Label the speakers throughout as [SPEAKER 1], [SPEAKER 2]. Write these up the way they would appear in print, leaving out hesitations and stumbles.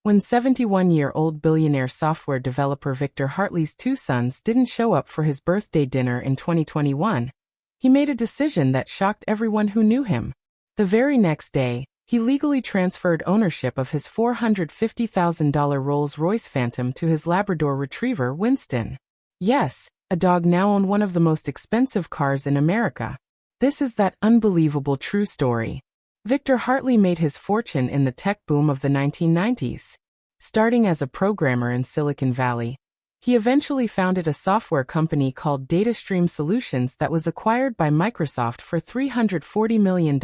[SPEAKER 1] When 71-year-old billionaire software developer Victor Hartley's two sons didn't show up for his birthday dinner in 2021, he made a decision that shocked everyone who knew him. The very next day, he legally transferred ownership of his $450,000 Rolls Royce Phantom to his Labrador Retriever Winston. Yes, a dog now owned one of the most expensive cars in America. This is that unbelievable true story. Victor Hartley made his fortune in the tech boom of the 1990s. Starting as a programmer in Silicon Valley, he eventually founded a software company called DataStream Solutions that was acquired by Microsoft for $340 million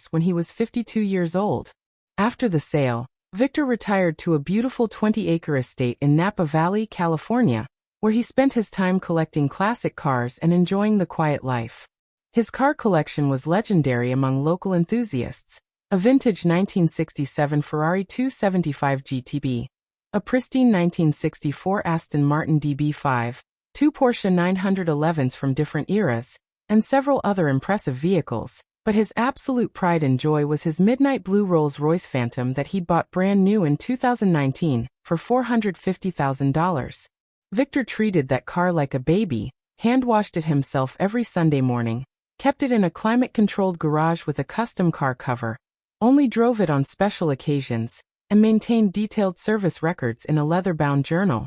[SPEAKER 1] when he was 52 years old. After the sale, Victor retired to a beautiful 20-acre estate in Napa Valley, California, where he spent his time collecting classic cars and enjoying the quiet life. His car collection was legendary among local enthusiasts: a vintage 1967 Ferrari 275 GTB, a pristine 1964 Aston Martin DB5, two Porsche 911s from different eras, and several other impressive vehicles. But his absolute pride and joy was his midnight blue Rolls Royce Phantom that he'd bought brand new in 2019 for $450,000. Victor treated that car like a baby, hand-washed it himself every Sunday morning, kept it in a climate-controlled garage with a custom car cover, only drove it on special occasions, and maintained detailed service records in a leather-bound journal.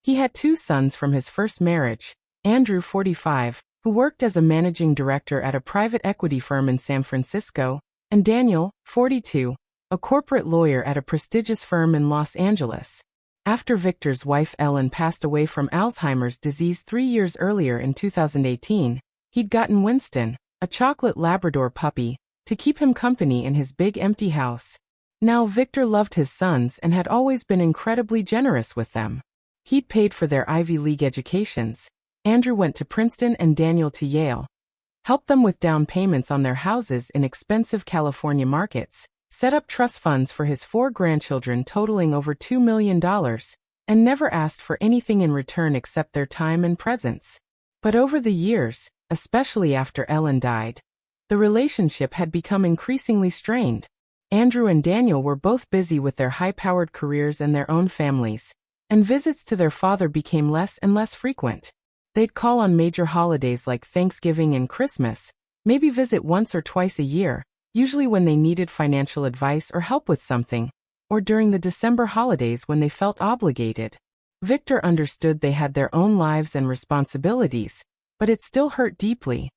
[SPEAKER 1] He had two sons from his first marriage: Andrew, 45, who worked as a managing director at a private equity firm in San Francisco, and Daniel, 42, a corporate lawyer at a prestigious firm in Los Angeles. After Victor's wife Ellen passed away from Alzheimer's disease 3 years earlier in 2018, he'd gotten Winston, a chocolate Labrador puppy, to keep him company in his big empty house. Now Victor loved his sons and had always been incredibly generous with them. He'd paid for their Ivy League educations. Andrew went to Princeton and Daniel to Yale. Helped them with down payments on their houses in expensive California markets. Set up trust funds for his 4 grandchildren totaling over $2 million, and never asked for anything in return except their time and presence. But over the years, especially after Ellen died, the relationship had become increasingly strained. Andrew and Daniel were both busy with their high-powered careers and their own families, and visits to their father became less and less frequent. They'd call on major holidays like Thanksgiving and Christmas, maybe visit once or twice a year, usually when they needed financial advice or help with something, or during the December holidays when they felt obligated. Victor understood they had their own lives and responsibilities, but it still hurt deeply.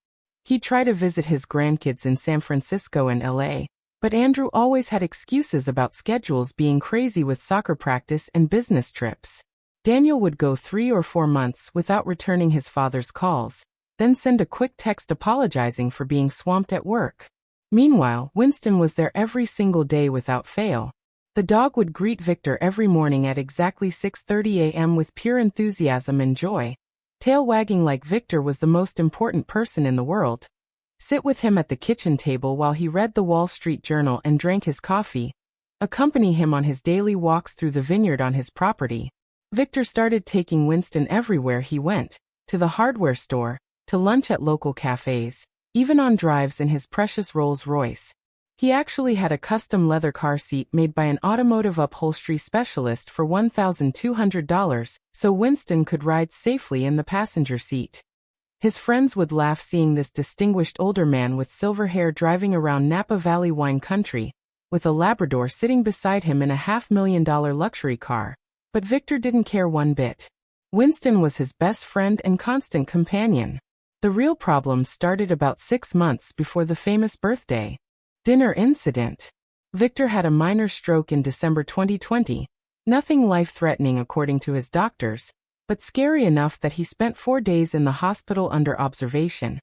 [SPEAKER 1] He'd try to visit his grandkids in San Francisco and LA, but Andrew always had excuses about schedules being crazy with soccer practice and business trips. Daniel would go 3 or 4 months without returning his father's calls, then send a quick text apologizing for being swamped at work. Meanwhile, Winston was there every single day without fail. The dog would greet Victor every morning at exactly 6:30 a.m. with pure enthusiasm and joy, tail wagging like Victor was the most important person in the world. Sit with him at the kitchen table while he read the Wall Street Journal and drank his coffee. Accompany him on his daily walks through the vineyard on his property. Victor started taking Winston everywhere he went, to the hardware store, to lunch at local cafes, even on drives in his precious Rolls Royce. He actually had a custom leather car seat made by an automotive upholstery specialist for $1,200, so Winston could ride safely in the passenger seat. His friends would laugh seeing this distinguished older man with silver hair driving around Napa Valley wine country, with a Labrador sitting beside him in a $500,000 luxury car. But Victor didn't care one bit. Winston was his best friend and constant companion. The real problems started about 6 months before the famous birthday dinner incident. Victor had a minor stroke in December 2020, nothing life-threatening according to his doctors, but scary enough that he spent 4 days in the hospital under observation,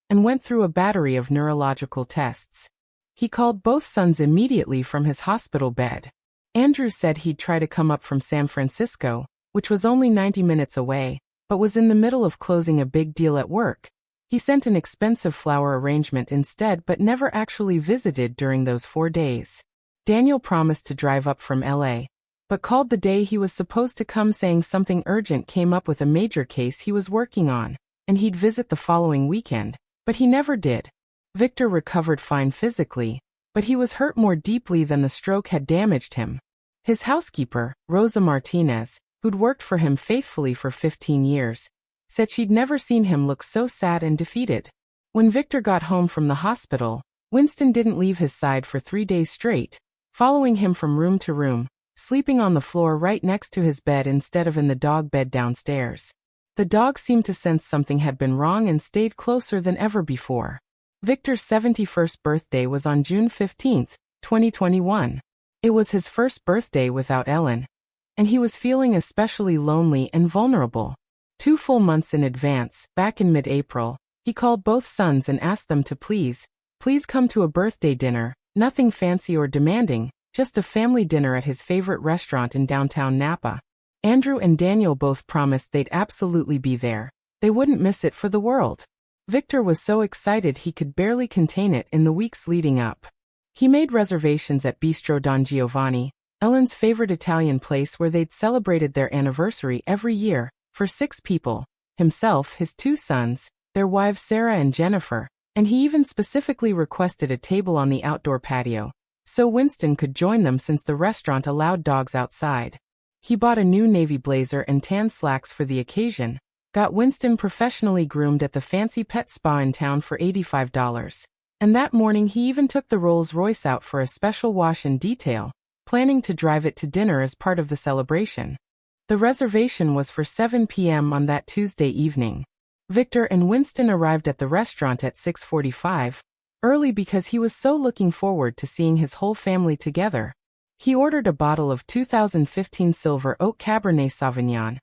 [SPEAKER 1] and went through a battery of neurological tests. He called both sons immediately from his hospital bed. Andrew said he'd try to come up from San Francisco, which was only 90 minutes away, but was in the middle of closing a big deal at work. He sent an expensive flower arrangement instead but never actually visited during those 4 days. Daniel promised to drive up from LA, but called the day he was supposed to come saying something urgent came up with a major case he was working on, and he'd visit the following weekend, but he never did. Victor recovered fine physically, but he was hurt more deeply than the stroke had damaged him. His housekeeper, Rosa Martinez, who'd worked for him faithfully for 15 years, said she'd never seen him look so sad and defeated. When Victor got home from the hospital, Winston didn't leave his side for 3 days straight, following him from room to room, sleeping on the floor right next to his bed instead of in the dog bed downstairs. The dog seemed to sense something had been wrong and stayed closer than ever before. Victor's 71st birthday was on June 15, 2021. It was his first birthday without Ellen, and he was feeling especially lonely and vulnerable. 2 full months in advance, back in mid-April, he called both sons and asked them to please come to a birthday dinner, nothing fancy or demanding, just a family dinner at his favorite restaurant in downtown Napa. Andrew and Daniel both promised they'd absolutely be there. They wouldn't miss it for the world. Victor was so excited he could barely contain it in the weeks leading up. He made reservations at Bistro Don Giovanni, Ellen's favorite Italian place where they'd celebrated their anniversary every year, for 6 people: himself, his 2 sons, their wives Sarah and Jennifer, and he even specifically requested a table on the outdoor patio, so Winston could join them since the restaurant allowed dogs outside. He bought a new navy blazer and tan slacks for the occasion, got Winston professionally groomed at the fancy pet spa in town for $85, and that morning he even took the Rolls Royce out for a special wash and detail, planning to drive it to dinner as part of the celebration. The reservation was for 7 p.m. on that Tuesday evening. Victor and Winston arrived at the restaurant at 6:45, early because he was so looking forward to seeing his whole family together. He ordered a bottle of 2015 Silver Oak Cabernet Sauvignon,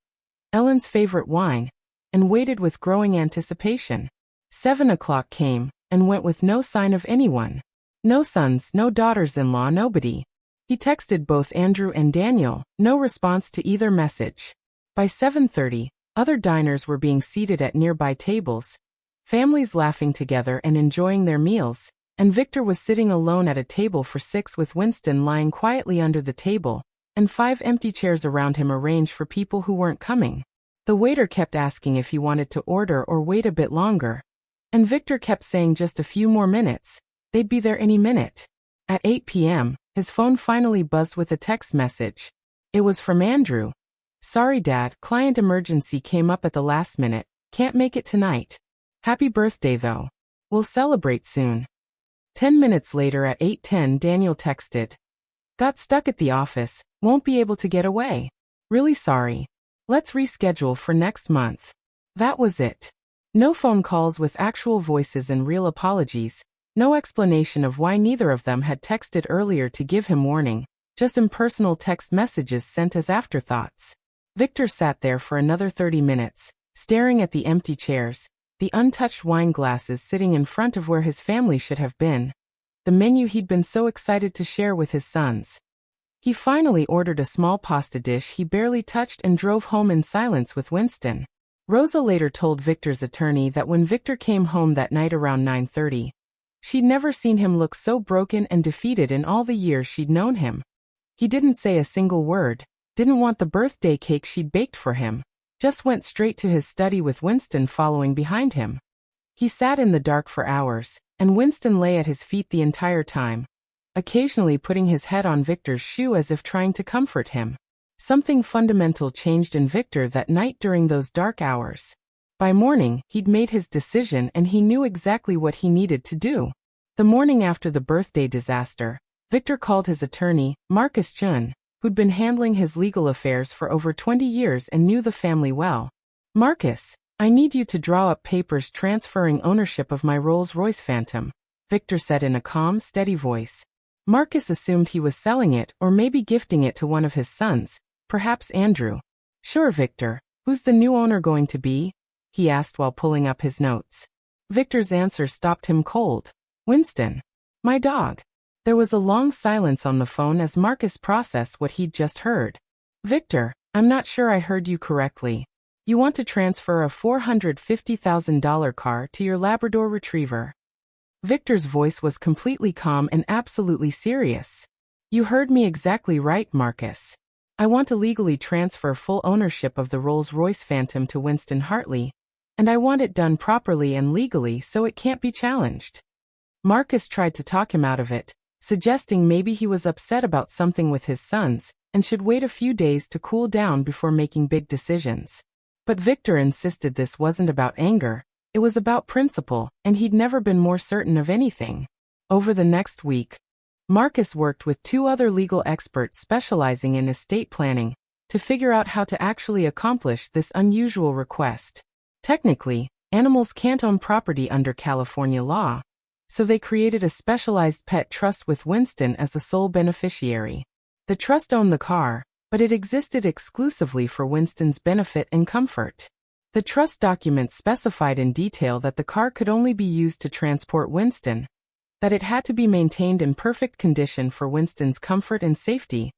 [SPEAKER 1] Ellen's favorite wine, and waited with growing anticipation. 7 o'clock came, and went with no sign of anyone. No sons, no daughters-in-law, nobody. He texted both Andrew and Daniel, no response to either message. By 7:30, other diners were being seated at nearby tables, families laughing together and enjoying their meals, and Victor was sitting alone at a table for 6 with Winston lying quietly under the table, and 5 empty chairs around him arranged for people who weren't coming. The waiter kept asking if he wanted to order or wait a bit longer, and Victor kept saying just a few more minutes, they'd be there any minute. At 8 p.m., his phone finally buzzed with a text message. It was from Andrew. "Sorry Dad, client emergency came up at the last minute, can't make it tonight. Happy birthday though. We'll celebrate soon." 10 minutes later at 8:10 Daniel texted. "Got stuck at the office, won't be able to get away. Really sorry. Let's reschedule for next month." That was it. No phone calls with actual voices and real apologies, no explanation of why neither of them had texted earlier to give him warning, just impersonal text messages sent as afterthoughts. Victor sat there for another 30 minutes, staring at the empty chairs, the untouched wine glasses sitting in front of where his family should have been, the menu he'd been so excited to share with his sons. He finally ordered a small pasta dish he barely touched and drove home in silence with Winston. Rosa later told Victor's attorney that when Victor came home that night around 9:30, she'd never seen him look so broken and defeated in all the years she'd known him. He didn't say a single word, didn't want the birthday cake she'd baked for him, just went straight to his study with Winston following behind him. He sat in the dark for hours, and Winston lay at his feet the entire time, occasionally putting his head on Victor's shoe as if trying to comfort him. Something fundamental changed in Victor that night during those dark hours. By morning, he'd made his decision and he knew exactly what he needed to do. The morning after the birthday disaster, Victor called his attorney, Marcus Chun, who'd been handling his legal affairs for over 20 years and knew the family well. "Marcus, I need you to draw up papers transferring ownership of my Rolls Royce Phantom," Victor said in a calm, steady voice. Marcus assumed he was selling it or maybe gifting it to one of his sons, perhaps Andrew. "Sure, Victor. Who's the new owner going to be?" he asked while pulling up his notes. Victor's answer stopped him cold. "Winston. My dog." There was a long silence on the phone as Marcus processed what he'd just heard. "Victor, I'm not sure I heard you correctly. You want to transfer a $450,000 car to your Labrador Retriever." Victor's voice was completely calm and absolutely serious. "You heard me exactly right, Marcus. I want to legally transfer full ownership of the Rolls Royce Phantom to Winston Hartley, and I want it done properly and legally so it can't be challenged." Marcus tried to talk him out of it, suggesting maybe he was upset about something with his sons, and should wait a few days to cool down before making big decisions. But Victor insisted this wasn't about anger, it was about principle, and he'd never been more certain of anything. Over the next week, Marcus worked with 2 other legal experts specializing in estate planning to figure out how to actually accomplish this unusual request. Technically, animals can't own property under California law, so they created a specialized pet trust with Winston as the sole beneficiary. The trust owned the car, but it existed exclusively for Winston's benefit and comfort. The trust documents specified in detail that the car could only be used to transport Winston, that it had to be maintained in perfect condition for Winston's comfort and safety,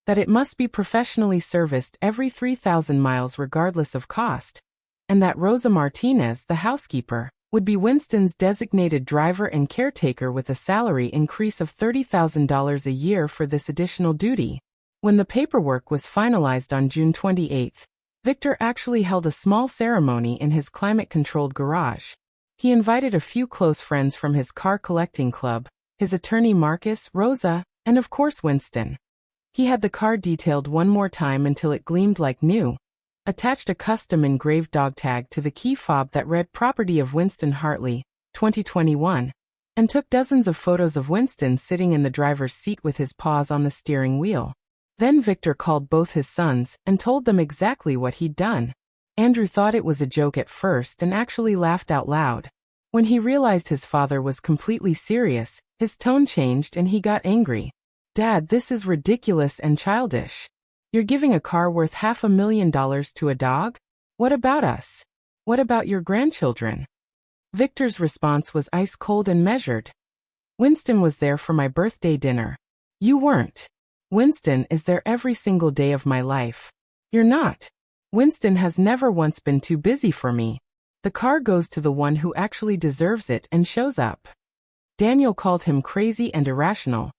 [SPEAKER 1] that it must be professionally serviced every 3,000 miles regardless of cost, and that Rosa Martinez, the housekeeper, would be Winston's designated driver and caretaker with a salary increase of $30,000 a year for this additional duty. When the paperwork was finalized on June 28, Victor actually held a small ceremony in his climate-controlled garage. He invited a few close friends from his car collecting club, his attorney Marcus, Rosa, and of course Winston. He had the car detailed one more time until it gleamed like new, attached a custom engraved dog tag to the key fob that read "Property of Winston Hartley, 2021, and took dozens of photos of Winston sitting in the driver's seat with his paws on the steering wheel. Then Victor called both his sons and told them exactly what he'd done. Andrew thought it was a joke at first and actually laughed out loud. When he realized his father was completely serious, his tone changed and he got angry. "Dad, this is ridiculous and childish. You're giving a car worth $500,000 to a dog? What about us? What about your grandchildren?" Victor's response was ice cold and measured. "Winston was there for my birthday dinner. You weren't. Winston is there every single day of my life. You're not. Winston has never once been too busy for me. The car goes to the one who actually deserves it and shows up." Daniel called him crazy and irrational,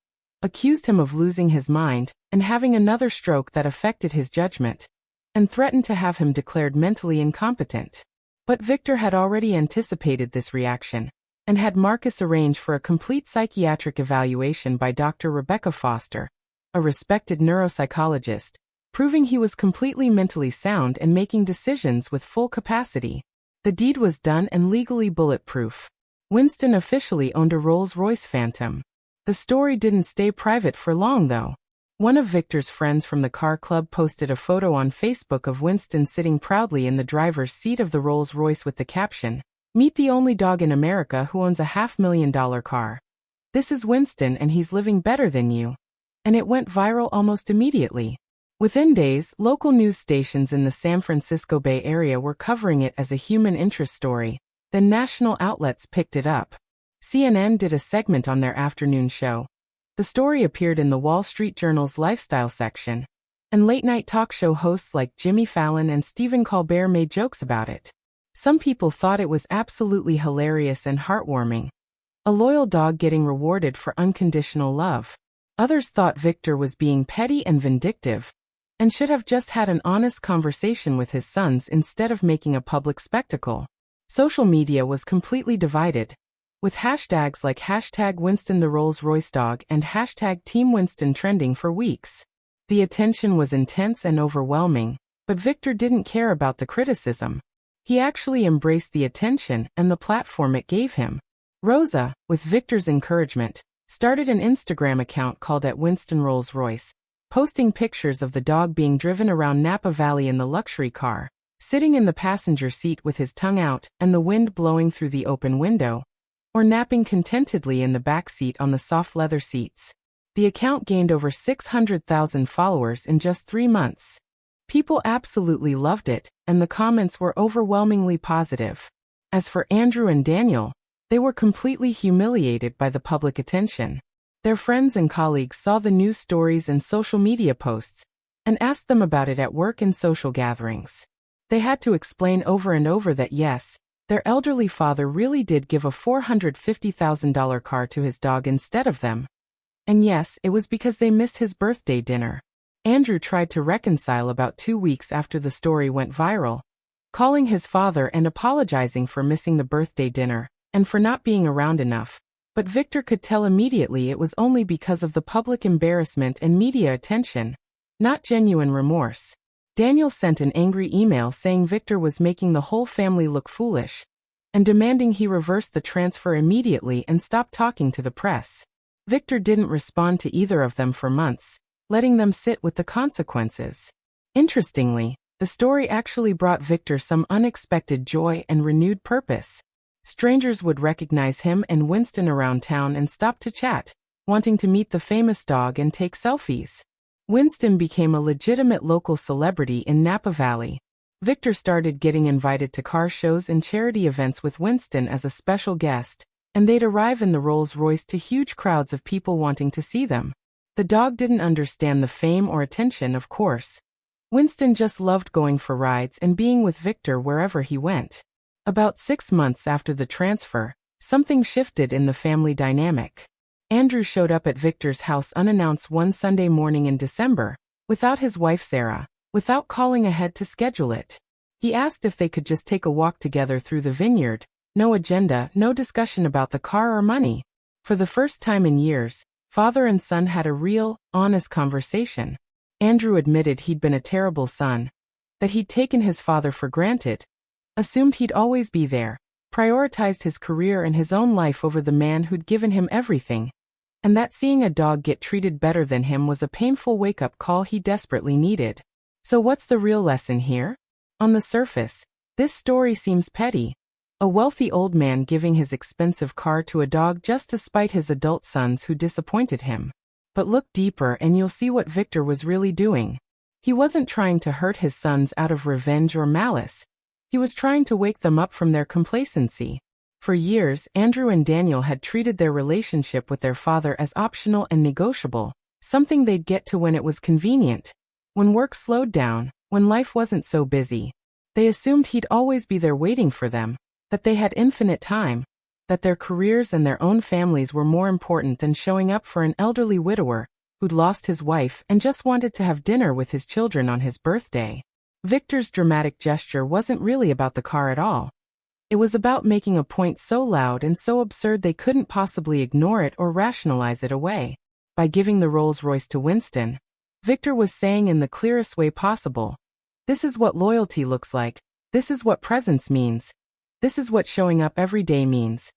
[SPEAKER 1] accused him of losing his mind and having another stroke that affected his judgment, and threatened to have him declared mentally incompetent. But Victor had already anticipated this reaction, and had Marcus arrange for a complete psychiatric evaluation by Dr. Rebecca Foster, a respected neuropsychologist, proving he was completely mentally sound and making decisions with full capacity. The deed was done and legally bulletproof. Winston officially owned a Rolls Royce Phantom. The story didn't stay private for long, though. One of Victor's friends from the car club posted a photo on Facebook of Winston sitting proudly in the driver's seat of the Rolls Royce with the caption, "Meet the only dog in America who owns a $500,000 car. This is Winston and he's living better than you." And it went viral almost immediately. Within days, local news stations in the San Francisco Bay Area were covering it as a human interest story. Then national outlets picked it up. CNN did a segment on their afternoon show. The story appeared in the Wall Street Journal's lifestyle section, and late-night talk show hosts like Jimmy Fallon and Stephen Colbert made jokes about it. Some people thought it was absolutely hilarious and heartwarming. A loyal dog getting rewarded for unconditional love. Others thought Victor was being petty and vindictive, and should have just had an honest conversation with his sons instead of making a public spectacle. Social media was completely divided, with hashtags like #Winston the Rolls Royce dog and #Team Winston trending for weeks. The attention was intense and overwhelming, but Victor didn't care about the criticism. He actually embraced the attention and the platform it gave him. Rosa, with Victor's encouragement, started an Instagram account called @Winston Rolls Royce, posting pictures of the dog being driven around Napa Valley in the luxury car, sitting in the passenger seat with his tongue out and the wind blowing through the open window, or napping contentedly in the back seat on the soft leather seats. The account gained over 600,000 followers in just 3 months. People absolutely loved it, and the comments were overwhelmingly positive. As for Andrew and Daniel, they were completely humiliated by the public attention. Their friends and colleagues saw the news stories and social media posts, and asked them about it at work and social gatherings. They had to explain over and over that yes, their elderly father really did give a $450,000 car to his dog instead of them. And yes, it was because they missed his birthday dinner. Andrew tried to reconcile about 2 weeks after the story went viral, calling his father and apologizing for missing the birthday dinner, and for not being around enough. But Victor could tell immediately it was only because of the public embarrassment and media attention, not genuine remorse. Daniel sent an angry email saying Victor was making the whole family look foolish, and demanding he reverse the transfer immediately and stop talking to the press. Victor didn't respond to either of them for months, letting them sit with the consequences. Interestingly, the story actually brought Victor some unexpected joy and renewed purpose. Strangers would recognize him and Winston around town and stop to chat, wanting to meet the famous dog and take selfies. Winston became a legitimate local celebrity in Napa Valley. Victor started getting invited to car shows and charity events with Winston as a special guest, and they'd arrive in the Rolls Royce to huge crowds of people wanting to see them. The dog didn't understand the fame or attention, of course. Winston just loved going for rides and being with Victor wherever he went. About 6 months after the transfer, something shifted in the family dynamic. Andrew showed up at Victor's house unannounced one Sunday morning in December, without his wife Sarah, without calling ahead to schedule it. He asked if they could just take a walk together through the vineyard. No agenda, no discussion about the car or money. For the first time in years, father and son had a real, honest conversation. Andrew admitted he'd been a terrible son, that he'd taken his father for granted, assumed he'd always be there, prioritized his career and his own life over the man who'd given him everything, and that seeing a dog get treated better than him was a painful wake-up call he desperately needed. So what's the real lesson here? On the surface, this story seems petty. A wealthy old man giving his expensive car to a dog just to spite his adult sons who disappointed him. But look deeper and you'll see what Victor was really doing. He wasn't trying to hurt his sons out of revenge or malice. He was trying to wake them up from their complacency. For years, Andrew and Daniel had treated their relationship with their father as optional and negotiable, something they'd get to when it was convenient. When work slowed down, when life wasn't so busy. They assumed he'd always be there waiting for them, that they had infinite time, that their careers and their own families were more important than showing up for an elderly widower who'd lost his wife and just wanted to have dinner with his children on his birthday. Victor's dramatic gesture wasn't really about the car at all. It was about making a point so loud and so absurd they couldn't possibly ignore it or rationalize it away. By giving the Rolls Royce to Winston, Victor was saying in the clearest way possible, "This is what loyalty looks like, this is what presence means, this is what showing up every day means,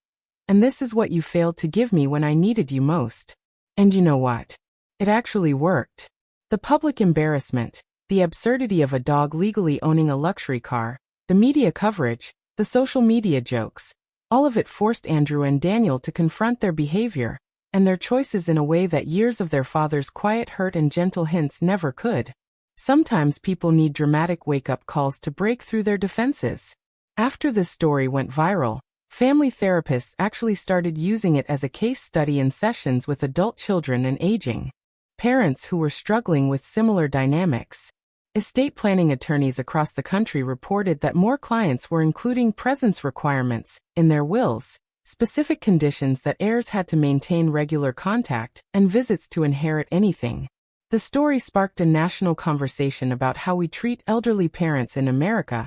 [SPEAKER 1] and this is what you failed to give me when I needed you most." And you know what? It actually worked. The public embarrassment, the absurdity of a dog legally owning a luxury car, the media coverage, the social media jokes, all of it forced Andrew and Daniel to confront their behavior and their choices in a way that years of their father's quiet hurt and gentle hints never could. Sometimes people need dramatic wake-up calls to break through their defenses. After this story went viral, family therapists actually started using it as a case study in sessions with adult children and aging parents who were struggling with similar dynamics. Estate planning attorneys across the country reported that more clients were including presence requirements in their wills, specific conditions that heirs had to maintain regular contact, and visits to inherit anything. The story sparked a national conversation about how we treat elderly parents in America,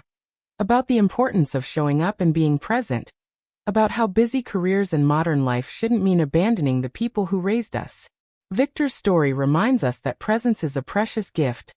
[SPEAKER 1] about the importance of showing up and being present, about how busy careers and modern life shouldn't mean abandoning the people who raised us. Victor's story reminds us that presence is a precious gift,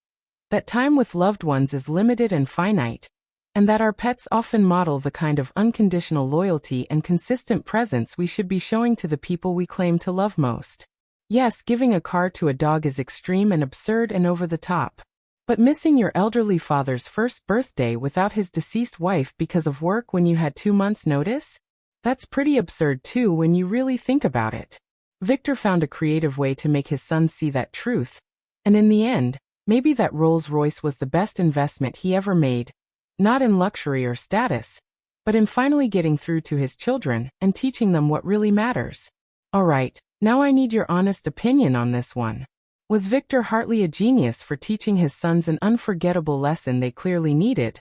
[SPEAKER 1] that time with loved ones is limited and finite, and that our pets often model the kind of unconditional loyalty and consistent presence we should be showing to the people we claim to love most. Yes, giving a car to a dog is extreme and absurd and over the top. But missing your elderly father's first birthday without his deceased wife because of work when you had 2 months' notice? That's pretty absurd too when you really think about it. Victor found a creative way to make his sons see that truth, and in the end, maybe that Rolls Royce was the best investment he ever made, not in luxury or status, but in finally getting through to his children and teaching them what really matters. Alright, now I need your honest opinion on this one. Was Victor Hartley a genius for teaching his sons an unforgettable lesson they clearly needed?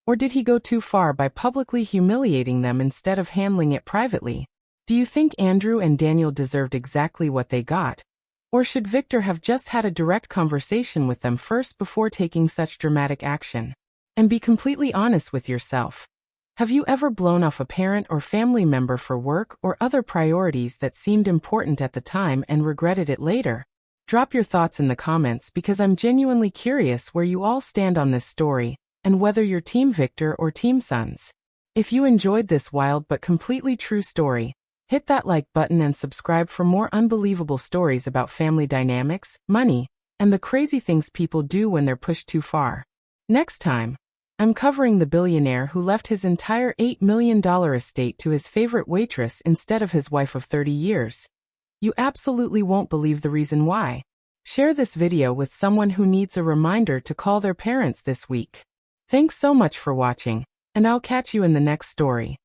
[SPEAKER 1] Or did he go too far by publicly humiliating them instead of handling it privately? Do you think Andrew and Daniel deserved exactly what they got? Or should Victor have just had a direct conversation with them first before taking such dramatic action? And be completely honest with yourself. Have you ever blown off a parent or family member for work or other priorities that seemed important at the time and regretted it later? Drop your thoughts in the comments because I'm genuinely curious where you all stand on this story, and whether you're Team Victor or Team Sons. If you enjoyed this wild but completely true story, hit that like button and subscribe for more unbelievable stories about family dynamics, money, and the crazy things people do when they're pushed too far. Next time, I'm covering the billionaire who left his entire $8 million estate to his favorite waitress instead of his wife of 30 years. You absolutely won't believe the reason why. Share this video with someone who needs a reminder to call their parents this week. Thanks so much for watching, and I'll catch you in the next story.